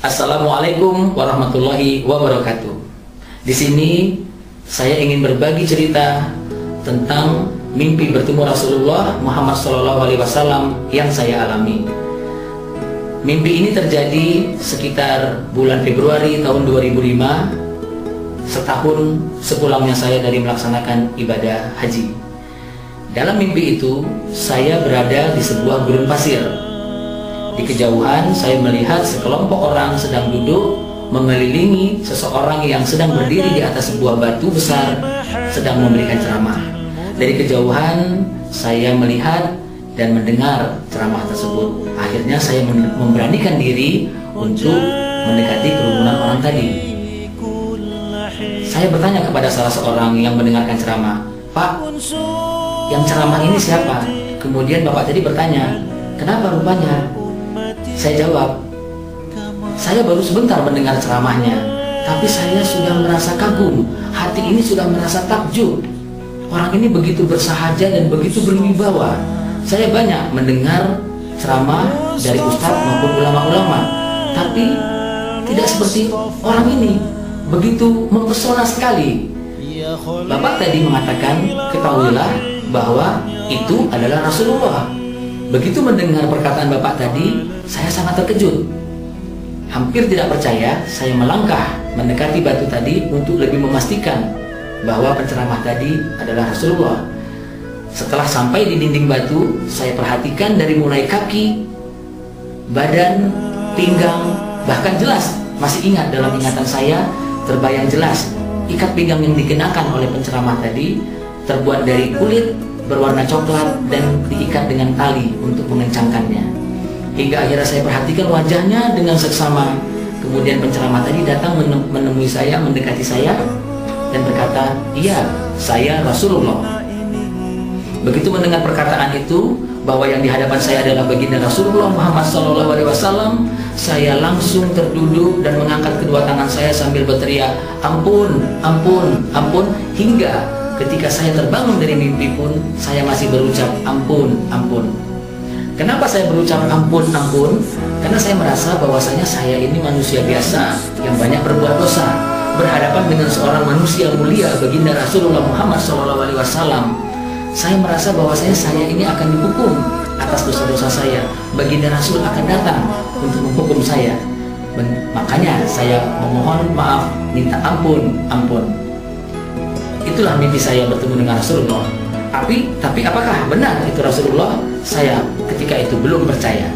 Assalamualaikum warahmatullahi wabarakatuh. Di sini saya ingin berbagi cerita tentang mimpi bertemu Rasulullah Muhammad SAW yang saya alami. Mimpi ini terjadi sekitar bulan Februari tahun 2005, setahun sepulangnya saya dari melaksanakan ibadah haji. Dalam mimpi itu, saya berada di sebuah gurun pasir. Di kejauhan, saya melihat sekelompok orang sedang duduk mengelilingi seseorang yang sedang berdiri di atas sebuah batu besar, sedang memberikan ceramah. Dari kejauhan, saya melihat dan mendengar ceramah tersebut. Akhirnya saya memberanikan diri untuk mendekati kerumunan orang tadi. Saya bertanya kepada salah seorang yang mendengarkan ceramah, "Pak, yang ceramah ini siapa?" Kemudian bapak tadi bertanya, "Kenapa rupanya?" Saya jawab, "Saya baru sebentar mendengar ceramahnya, tapi saya sudah merasa kagum. Hati ini sudah merasa takjub. Orang ini begitu bersahaja dan begitu berwibawa. Saya banyak mendengar ceramah dari ustadz maupun ulama-ulama, tapi tidak seperti orang ini, begitu mempesona sekali." Bapak tadi mengatakan, "Ketahuilah bahwa itu adalah Rasulullah." Begitu mendengar perkataan bapak tadi, saya sangat terkejut. Hampir tidak percaya, saya melangkah mendekati batu tadi untuk lebih memastikan bahwa penceramah tadi adalah Rasulullah. Setelah sampai di dinding batu, saya perhatikan dari mulai kaki, badan, pinggang, bahkan jelas masih ingat, dalam ingatan saya terbayang jelas ikat pinggang yang dikenakan oleh penceramah tadi terbuat dari kulit berwarna coklat dan diikat dengan tali untuk mengencangkannya. Hingga akhirnya saya perhatikan wajahnya dengan seksama. Kemudian penceramah tadi datang menemui saya, mendekati saya dan berkata, "Iya, saya Rasulullah." Begitu mendengar perkataan itu bahwa yang di hadapan saya adalah baginda Rasulullah Muhammad SAW, saya langsung terduduk dan mengangkat kedua tangan saya sambil berteriak, "Ampun, ampun, ampun." Hingga ketika saya terbangun dari mimpi pun, saya masih berucap ampun, ampun. Kenapa saya berucap ampun, ampun? Karena saya merasa bahwasanya saya ini manusia biasa yang banyak berbuat dosa, berhadapan dengan seorang manusia mulia baginda Rasulullah Muhammad SAW. Saya merasa bahwasanya saya ini akan dihukum atas dosa-dosa saya. Baginda Rasul akan datang untuk menghukum saya. Makanya saya memohon maaf, minta ampun, ampun. Itulah mimpi saya bertemu dengan Rasulullah. Tapi apakah benar itu Rasulullah? Saya ketika itu belum percaya.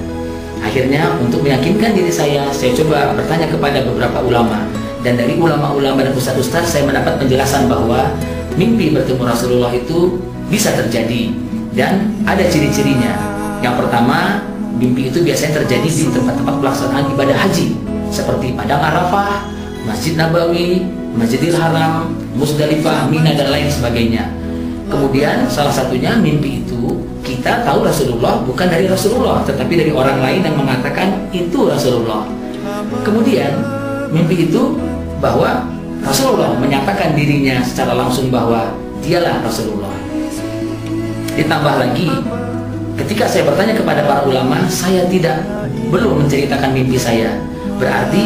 Akhirnya untuk meyakinkan diri saya coba bertanya kepada beberapa ulama. Dan dari ulama-ulama dan ustadz-ustadz saya mendapat penjelasan bahwa mimpi bertemu Rasulullah itu bisa terjadi dan ada ciri-cirinya. Yang pertama, mimpi itu biasanya terjadi di tempat-tempat pelaksanaan ibadah haji seperti Padang Arafah, Masjid Nabawi, Masjidil Haram, Musdalifah, Mina, dan lain sebagainya. Kemudian salah satunya mimpi itu kita tahu Rasulullah bukan dari Rasulullah, tetapi dari orang lain yang mengatakan itu Rasulullah. Kemudian mimpi itu bahwa Rasulullah menyatakan dirinya secara langsung bahwa dialah Rasulullah. Ditambah lagi, ketika saya bertanya kepada para ulama, saya belum menceritakan mimpi saya. Berarti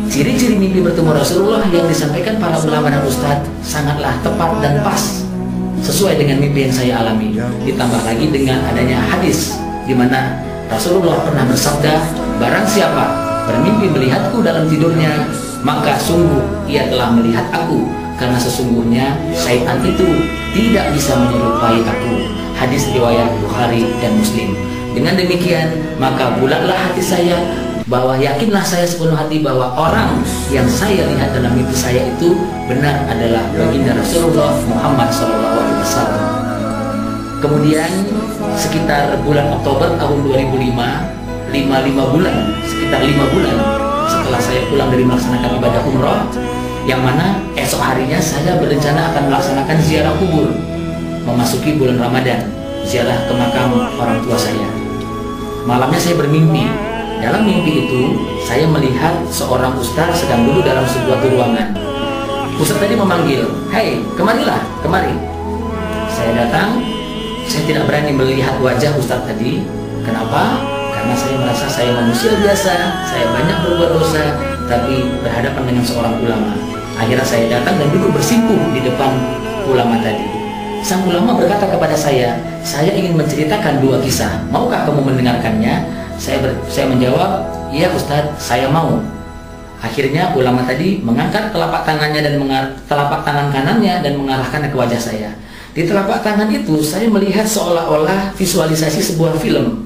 ciri-ciri mimpi bertemu Rasulullah yang disampaikan para ulama dan ustadz sangatlah tepat dan pas, sesuai dengan mimpi yang saya alami. Ditambah lagi dengan adanya hadis di mana Rasulullah pernah bersabda, "Barang siapa bermimpi melihatku dalam tidurnya, maka sungguh ia telah melihat aku, karena sesungguhnya syaitan itu tidak bisa menyerupai aku." Hadis riwayat Bukhari dan Muslim. Dengan demikian, maka bulatlah hati saya bahwa yakinlah saya sepenuh hati bahwa orang yang saya lihat dalam mimpi saya itu benar adalah baginda Rasulullah Muhammad SAW. Kemudian sekitar bulan Oktober tahun 2005, sekitar 5 bulan setelah saya pulang dari melaksanakan ibadah umroh, yang mana esok harinya saya berencana akan melaksanakan ziarah kubur, memasuki bulan Ramadan, ziarah ke makam orang tua saya. Malamnya saya bermimpi. Dalam mimpi itu, saya melihat seorang ustadz sedang duduk dalam sebuah ruangan. Ustadz tadi memanggil, "Hei, kemarilah, kemari." Saya datang. Saya tidak berani melihat wajah ustadz tadi. Kenapa? karena saya merasa saya manusia biasa, saya banyak berbuat dosa, tapi berhadapan dengan seorang ulama. Akhirnya saya datang dan duduk bersimpuh di depan ulama tadi. Sang ulama berkata kepada saya ingin menceritakan 2 kisah. Maukah kamu mendengarkannya? Saya menjawab, iya Ustadz, saya mau. Akhirnya ulama tadi mengangkat telapak tangannya dan telapak tangan kanannya dan mengarahkannya ke wajah saya. Di telapak tangan itu saya melihat seolah-olah visualisasi sebuah film.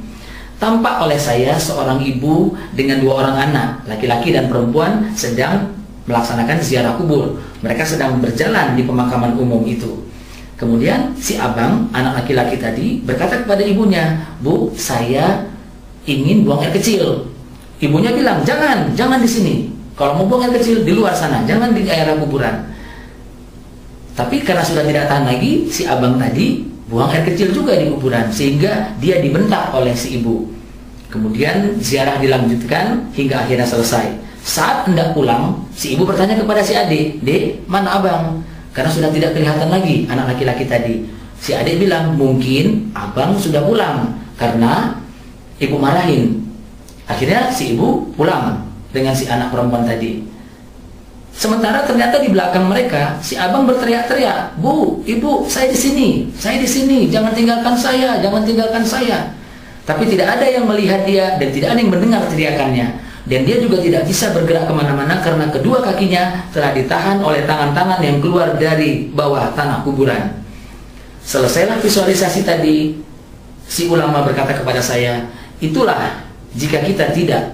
Tampak oleh saya seorang ibu dengan 2 orang anak, laki-laki dan perempuan, sedang melaksanakan ziarah kubur. Mereka sedang berjalan di pemakaman umum itu. Kemudian si abang, anak laki-laki tadi, berkata kepada ibunya, "Bu, saya ingin buang air kecil." Ibunya bilang, jangan di sini. Kalau mau buang air kecil di luar sana, jangan di daerah kuburan. Tapi karena sudah tidak tahan lagi, si abang tadi buang air kecil juga di kuburan, sehingga dia dibentak oleh si ibu. Kemudian ziarah dilanjutkan hingga akhirnya selesai. Saat hendak pulang, si ibu bertanya kepada si adik, "Dek, mana abang?" Karena sudah tidak kelihatan lagi anak laki-laki tadi. Si adik bilang, "Mungkin abang sudah pulang karena ibu marahin." Akhirnya si ibu pulang dengan si anak perempuan tadi. Sementara ternyata di belakang mereka si abang berteriak-teriak, "Bu, ibu, saya di sini, jangan tinggalkan saya, jangan tinggalkan saya." Tapi tidak ada yang melihat dia dan tidak ada yang mendengar teriakannya. Dan dia juga tidak bisa bergerak kemana-mana karena kedua kakinya telah ditahan oleh tangan-tangan yang keluar dari bawah tanah kuburan. Selesailah visualisasi tadi, si ulama berkata kepada saya, "Itulah jika kita tidak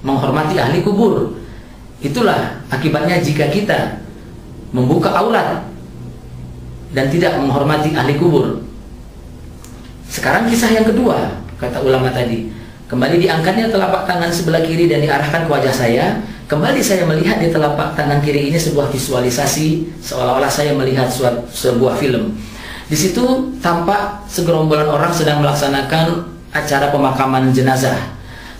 menghormati ahli kubur. Itulah akibatnya jika kita membuka aurat dan tidak menghormati ahli kubur." Sekarang kisah yang kedua, kata ulama tadi. Kembali diangkatnya telapak tangan sebelah kiri dan diarahkan ke wajah saya. Kembali saya melihat di telapak tangan kiri ini sebuah visualisasi, seolah-olah saya melihat sebuah film. Di situ tampak segerombolan orang sedang melaksanakan acara pemakaman jenazah.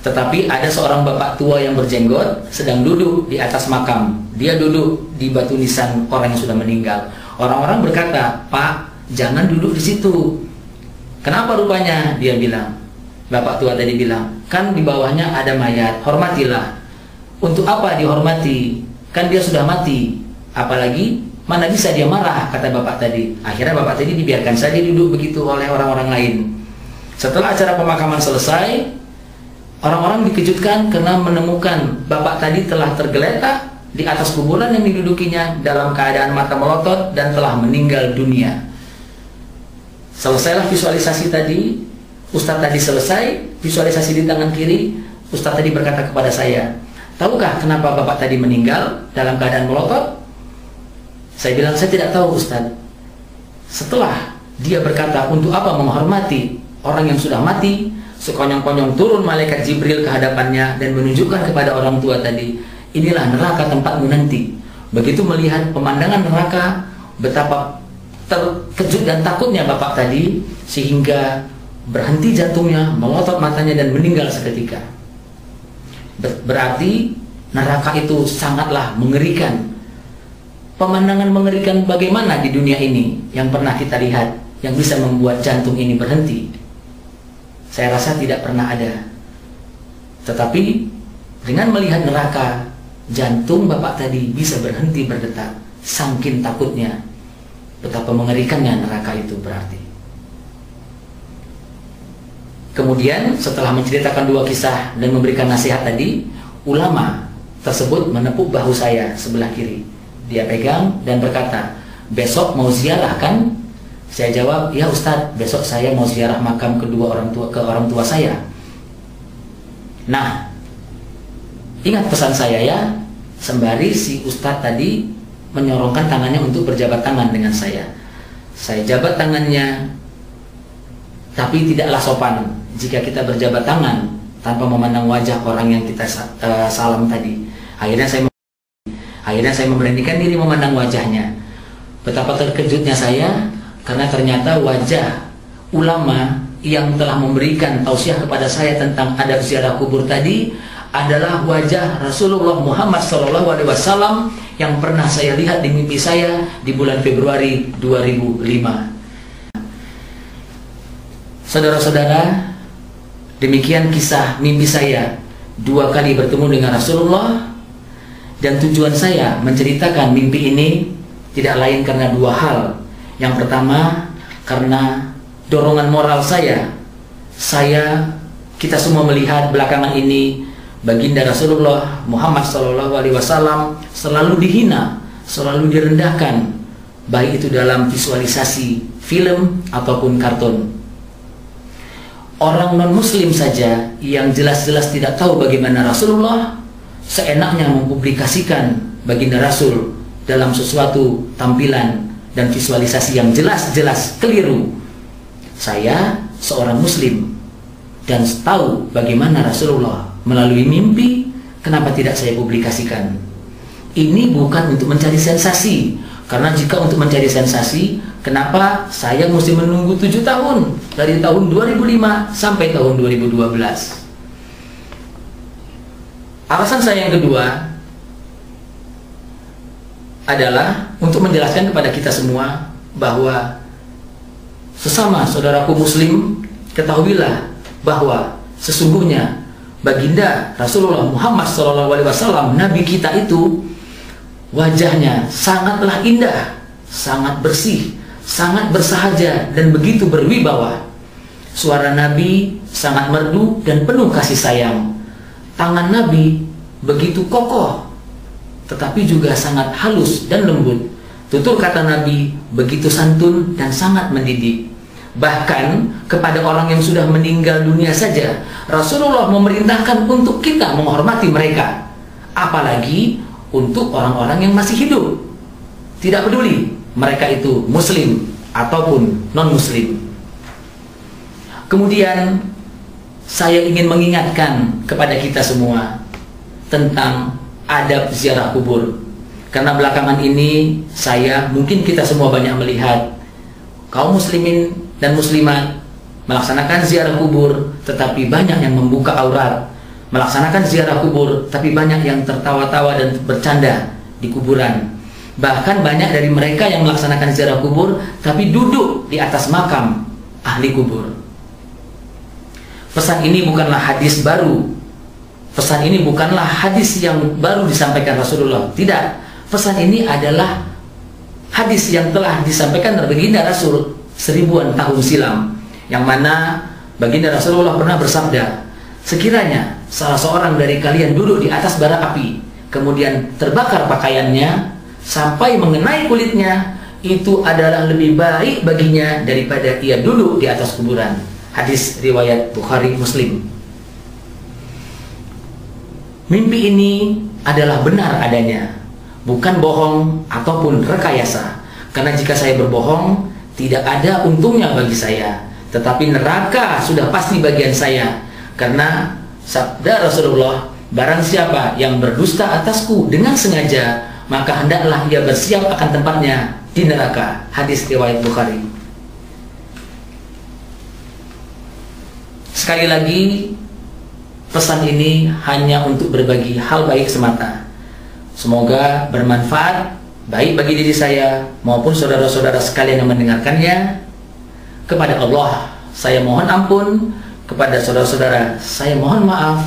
Tetapi ada seorang bapak tua yang berjenggot sedang duduk di atas makam. Dia duduk di batu nisan orang yang sudah meninggal. Orang-orang berkata, "Pak, jangan duduk di situ." "Kenapa rupanya?" dia bilang. Bapak tua tadi bilang, "Kan di bawahnya ada mayat, hormatilah." "Untuk apa dihormati? Kan dia sudah mati. Apalagi mana bisa dia marah," kata bapak tadi. Akhirnya bapak tadi dibiarkan saja duduk begitu oleh orang-orang lain. Setelah acara pemakaman selesai, orang-orang dikejutkan karena menemukan bapak tadi telah tergeletak di atas kuburan yang didudukinya dalam keadaan mata melotot dan telah meninggal dunia. Selesailah visualisasi tadi. Ustadz tadi selesai visualisasi di tangan kiri. Ustadz tadi berkata kepada saya, "Tahukah kenapa bapak tadi meninggal dalam keadaan melotot?" Saya bilang, "Saya tidak tahu Ustadz." Setelah dia berkata, "Untuk apa menghormati orang yang sudah mati?" Sekonyong-konyong turun malaikat Jibril ke hadapannya dan menunjukkan kepada orang tua tadi, "Inilah neraka tempatmu nanti." Begitu melihat pemandangan neraka, betapa terkejut dan takutnya bapak tadi, sehingga berhenti jantungnya, melotot matanya dan meninggal seketika. Berarti neraka itu sangatlah mengerikan. Pemandangan mengerikan bagaimana di dunia ini yang pernah kita lihat, yang bisa membuat jantung ini berhenti? Saya rasa tidak pernah ada. Tetapi dengan melihat neraka, jantung bapak tadi bisa berhenti berdetak, saking takutnya. Betapa mengerikannya neraka itu berarti. Kemudian setelah menceritakan 2 kisah dan memberikan nasihat tadi, ulama tersebut menepuk bahu saya sebelah kiri. Dia pegang dan berkata, "Besok mau ziarah kan?" Saya jawab, "Ya Ustadz, besok saya mau ziarah makam ke orang tua saya." Nah, ingat pesan saya ya. Sembari si Ustadz tadi menyorongkan tangannya untuk berjabat tangan dengan saya. Saya jabat tangannya, tapi tidaklah sopan jika kita berjabat tangan tanpa memandang wajah orang yang kita salam tadi. Akhirnya saya memberanikan diri memandang wajahnya. Betapa terkejutnya saya karena ternyata wajah ulama yang telah memberikan tausiah kepada saya tentang adab ziarah kubur tadi adalah wajah Rasulullah Muhammad SAW yang pernah saya lihat di mimpi saya di bulan Februari 2005. Saudara-saudara, Demikian kisah mimpi saya 2 kali bertemu dengan Rasulullah. Dan tujuan saya menceritakan mimpi ini tidak lain karena 2 hal. Yang pertama, karena dorongan moral saya. Kita semua melihat belakangan ini baginda Rasulullah Muhammad SAW selalu dihina, selalu direndahkan, baik itu dalam visualisasi film ataupun kartun. Orang non-muslim saja yang jelas-jelas tidak tahu bagaimana Rasulullah, seenaknya mempublikasikan baginda Rasul dalam sesuatu tampilan dan visualisasi yang jelas-jelas keliru. Saya seorang muslim dan tahu bagaimana Rasulullah melalui mimpi, kenapa tidak saya publikasikan? Ini bukan untuk mencari sensasi, karena jika untuk mencari sensasi, kenapa saya mesti menunggu 7 tahun dari tahun 2005 sampai tahun 2012? Alasan saya yang kedua adalah untuk menjelaskan kepada kita semua bahwa sesama saudaraku muslim, ketahuilah bahwa sesungguhnya baginda Rasulullah Muhammad SAW, Nabi kita itu, wajahnya sangatlah indah, sangat bersih, sangat bersahaja, dan begitu berwibawa. Suara Nabi sangat merdu dan penuh kasih sayang. Tangan Nabi begitu kokoh, tetapi juga sangat halus dan lembut. Tutur kata Nabi begitu santun dan sangat mendidik. Bahkan kepada orang yang sudah meninggal dunia saja, Rasulullah memerintahkan untuk kita menghormati mereka. Apalagi untuk orang-orang yang masih hidup. Tidak peduli mereka itu muslim ataupun non-muslim. Kemudian saya ingin mengingatkan kepada kita semua tentang adab ziarah kubur. Karena belakangan ini mungkin kita semua banyak melihat kaum muslimin dan muslimat melaksanakan ziarah kubur, tetapi banyak yang membuka aurat. Melaksanakan ziarah kubur, tapi banyak yang tertawa-tawa dan bercanda di kuburan. Bahkan banyak dari mereka yang melaksanakan ziarah kubur, tapi duduk di atas makam ahli kubur. Pesan ini bukanlah hadis baru. Pesan ini bukanlah hadis yang baru disampaikan Rasulullah. Tidak. Pesan ini adalah hadis yang telah disampaikan oleh baginda Rasul 1000-an tahun silam, yang mana baginda Rasulullah pernah bersabda, sekiranya salah seorang dari kalian duduk di atas bara api, kemudian terbakar pakaiannya sampai mengenai kulitnya, itu adalah lebih baik baginya daripada ia duduk di atas kuburan. Hadis riwayat Bukhari Muslim. Mimpi ini adalah benar adanya, bukan bohong ataupun rekayasa. Karena jika saya berbohong, tidak ada untungnya bagi saya, tetapi neraka sudah pasti bagian saya. Karena sabda Rasulullah, barang siapa yang berdusta atasku dengan sengaja, maka hendaklah ia bersiap akan tempatnya di neraka. Hadis riwayat Bukhari. Sekali lagi, pesan ini hanya untuk berbagi hal baik semata. Semoga bermanfaat baik bagi diri saya maupun saudara-saudara sekalian yang mendengarkannya. Kepada Allah saya mohon ampun, kepada saudara-saudara saya mohon maaf.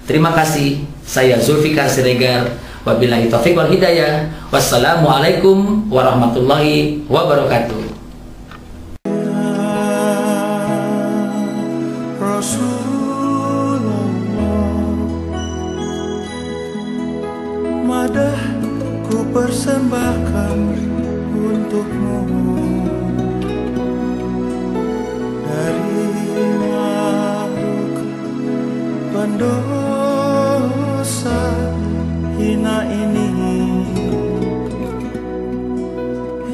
Terima kasih. Saya Zulfikar Siregar. Wabillahi taufiq wal hidayah. Wassalamualaikum warahmatullahi wabarakatuh. Madah ku persembahkan untukmu dari makhluk pendosa hina ini,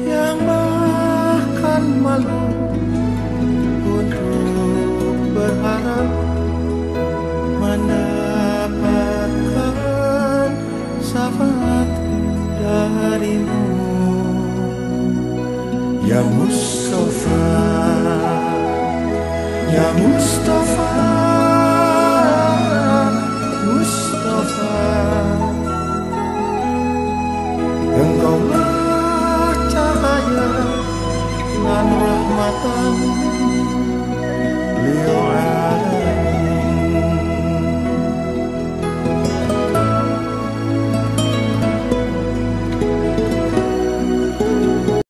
yang bahkan malu untuk berharap mendapatkan syafaat darimu, ya Mustafa, ya Mustafa.